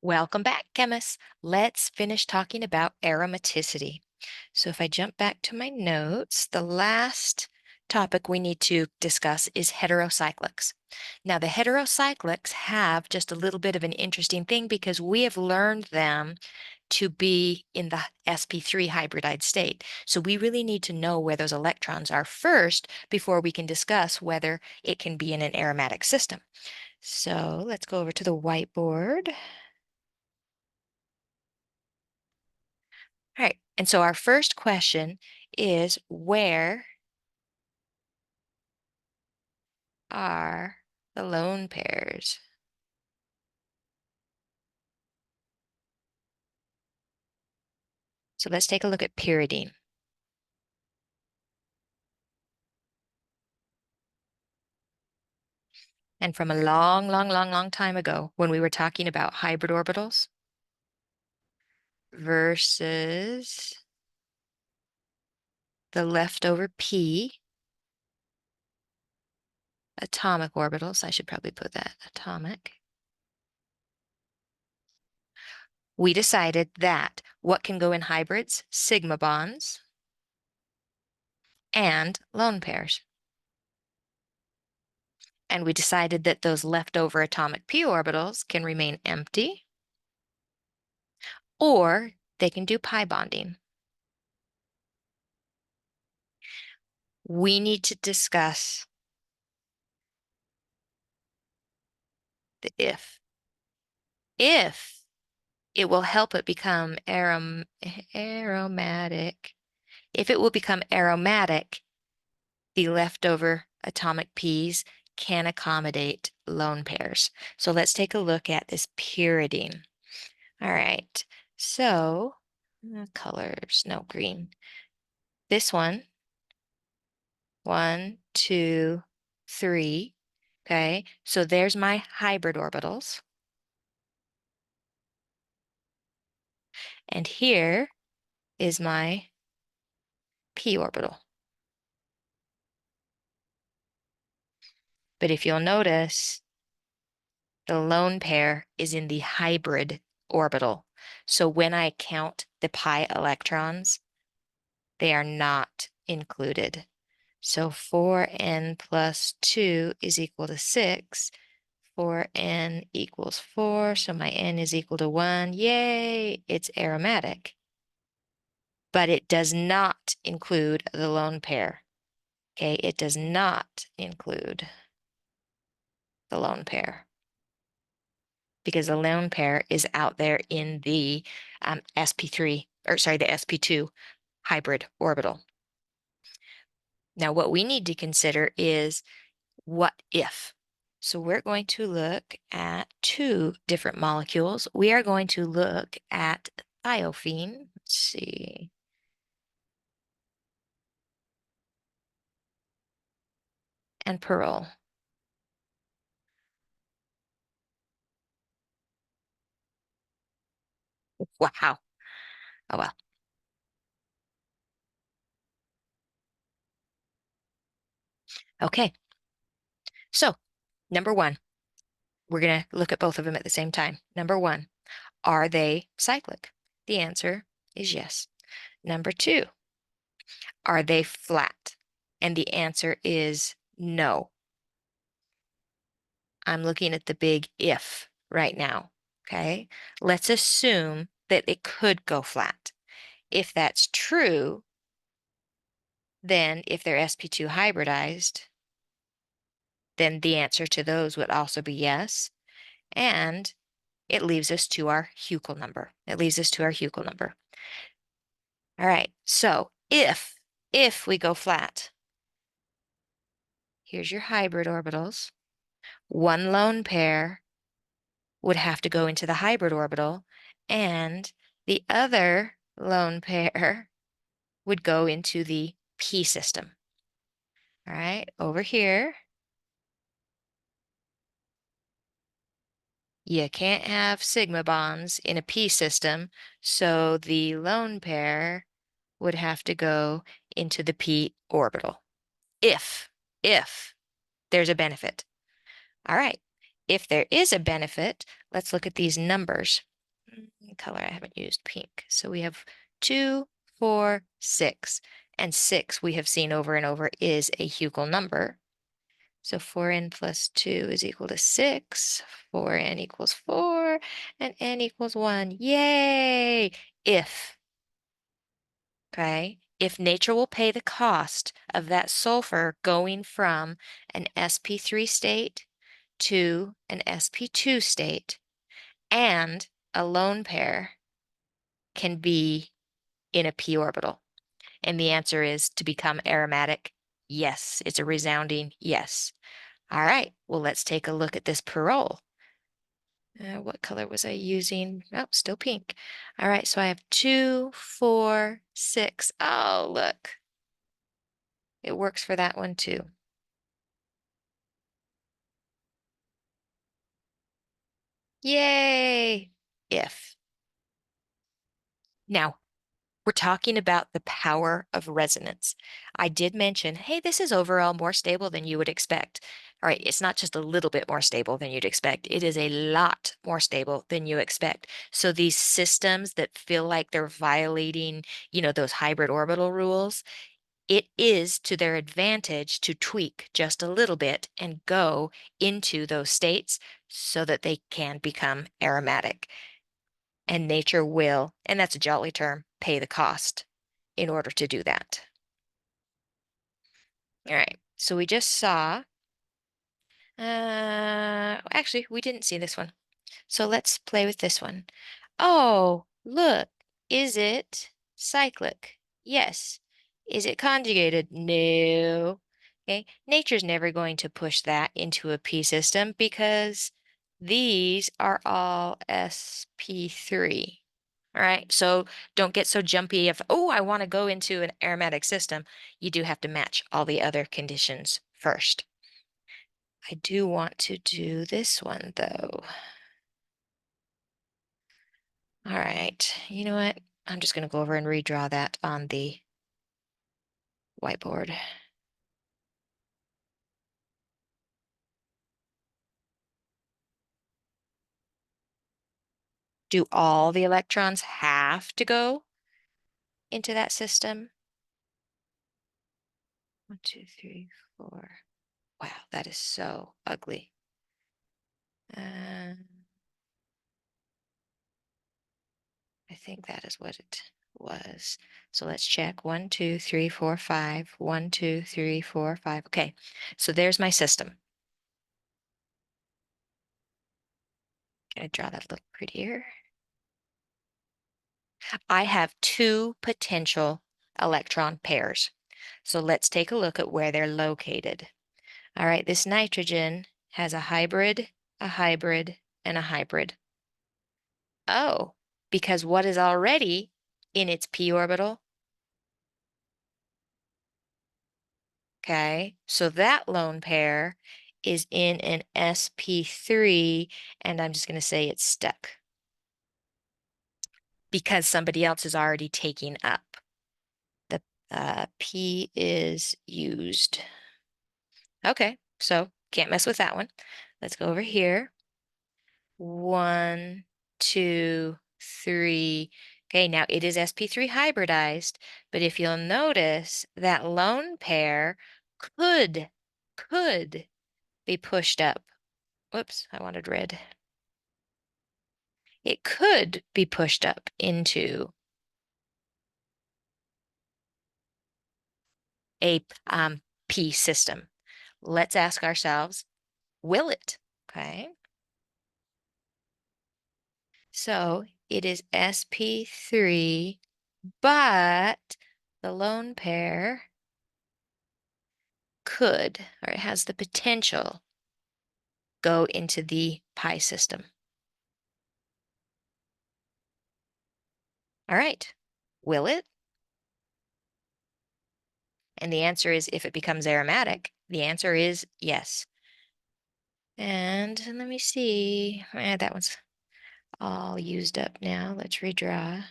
Welcome back, chemists. Let's finish talking about aromaticity. So if I jump back to my notes, the last topic we need to discuss is heterocyclics. Now, the heterocyclics have just a little bit of an interesting thing because we have learned them to be in the sp3 hybridized state. So we really need to know where those electrons are first before we can discuss whether it can be in an aromatic system. So let's go over to the whiteboard. All right, and so our first question is, where are the lone pairs? So let's take a look at pyridine. And from a long time ago, when we were talking about hybrid orbitals versus the leftover p atomic orbitals, I should probably put that atomic, we decided that what can go in hybrids? Sigma bonds and lone pairs. And we decided that those leftover atomic p orbitals can remain empty, or they can do pi bonding. We need to discuss the if. If it will help it become aromatic, if it will become aromatic, the leftover atomic p's can accommodate lone pairs. So let's take a look at this pyridine. All right, so colors, no green. This one, 1, 2, 3. Okay, so there's my hybrid orbitals. And here is my p orbital. But if you'll notice, the lone pair is in the hybrid orbital. So when I count the pi electrons, they are not included. So 4n plus 2 is equal to 6. 4n equals 4, so my n is equal to 1. Yay, it's aromatic. But it does not include the lone pair. Okay, it does not include the lone pair because the lone pair is out there in the sp3, or sorry, the sp2 hybrid orbital. Now, what we need to consider is what if. So we're going to look at two different molecules. We are going to look at thiophene. Let's see. And pyrrole. Wow. Oh, well. Okay. So, number one, we're going to look at both of them at the same time. Number one, are they cyclic? The answer is yes. Number two, are they flat? And the answer is no. I'm looking at the big if right now, okay? Let's assume that it could go flat. If that's true, then if they're sp2 hybridized, then the answer to those would also be yes. And it leaves us to our Huckel number. It leaves us to our Huckel number. All right, so if we go flat, here's your hybrid orbitals. One lone pair would have to go into the hybrid orbital, and the other lone pair would go into the p system. All right, over here, you can't have sigma bonds in a p system, so the lone pair would have to go into the p orbital. If there's a benefit. All right, if there is a benefit, let's look at these numbers. color I haven't used, pink. So we have 2, 4, 6. And 6 we have seen over and over is a Hugel number. So 4n plus 2 is equal to 6. 4n equals 4, and n equals 1. Yay! Okay, if nature will pay the cost of that sulfur going from an sp3 state to an sp2 state, and a lone pair can be in a p orbital. And the answer is to become aromatic. Yes, it's a resounding yes. All right, well, let's take a look at this parole. What color was I using? Oh, still pink. All right, so I have 2, 4, 6. Oh, look, it works for that one too. Yay! If. Now, we're talking about the power of resonance. I did mention, hey, this is overall more stable than you would expect. All right, it's not just a little bit more stable than you'd expect. It is a lot more stable than you expect. So these systems that feel like they're violating, those hybrid orbital rules, it is to their advantage to tweak just a little bit and go into those states so that they can become aromatic. And nature will, and that's a jolly term, pay the cost in order to do that. All right, so we just saw, actually, we didn't see this one. So let's play with this one. Oh, look, is it cyclic? Yes. Is it conjugated? No. Okay, nature's never going to push that into a P system because these are all sp3. All right, so don't get so jumpy if, oh, I want to go into an aromatic system. You do have to match all the other conditions first. I do want to do this one though. All right, you know what? I'm just going to go over and redraw that on the whiteboard. Do all the electrons have to go into that system? 1, 2, 3, 4. Wow, that is so ugly. I think that is what it was. So let's check. 1, 2, 3, 4, 5. 1, 2, 3, 4, 5. Okay, so there's my system. Can I draw that a little prettier? I have 2 potential electron pairs. So let's take a look at where they're located. All right, this nitrogen has a hybrid, a hybrid, and a hybrid. Oh, because what is already in its p orbital? Okay, so that lone pair is in an sp3, and I'm just going to say it's stuck because somebody else is already taking up. The P is used. Okay, so can't mess with that one. Let's go over here. 1, 2, 3. Okay, now it is sp3 hybridized, but if you'll notice, that lone pair could be pushed up. Whoops, I wanted red. It could be pushed up into a P system. Let's ask ourselves, will it? Okay. So it is sp3, but the lone pair could, or it has the potential, go into the pi system. All right, will it? And the answer is, if it becomes aromatic, the answer is yes. And let me see, that one's all used up now. Let's redraw.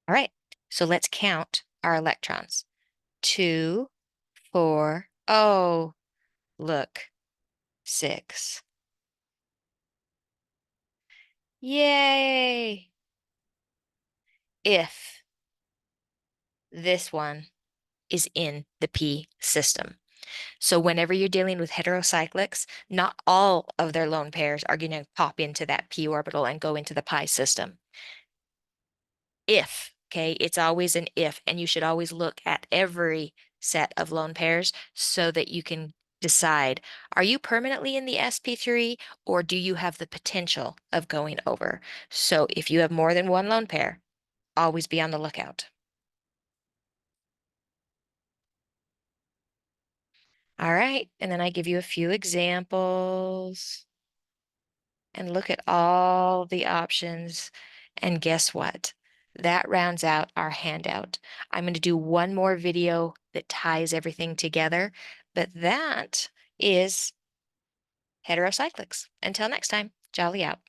All right, so let's count our electrons. 2, 4. Oh, look, 6. Yay! If this one is in the P system. So whenever you're dealing with heterocyclics, not all of their lone pairs are going to pop into that p orbital and go into the pi system. If, okay, it's always an if, and you should always look at every set of lone pairs so that you can decide, are you permanently in the sp3 or do you have the potential of going over? So if you have more than one lone pair, always be on the lookout. All right, and then I give you a few examples. And look at all the options. And guess what? That rounds out our handout. I'm going to do one more video that ties everything together, but that is heterocyclics. Until next time, jolly out.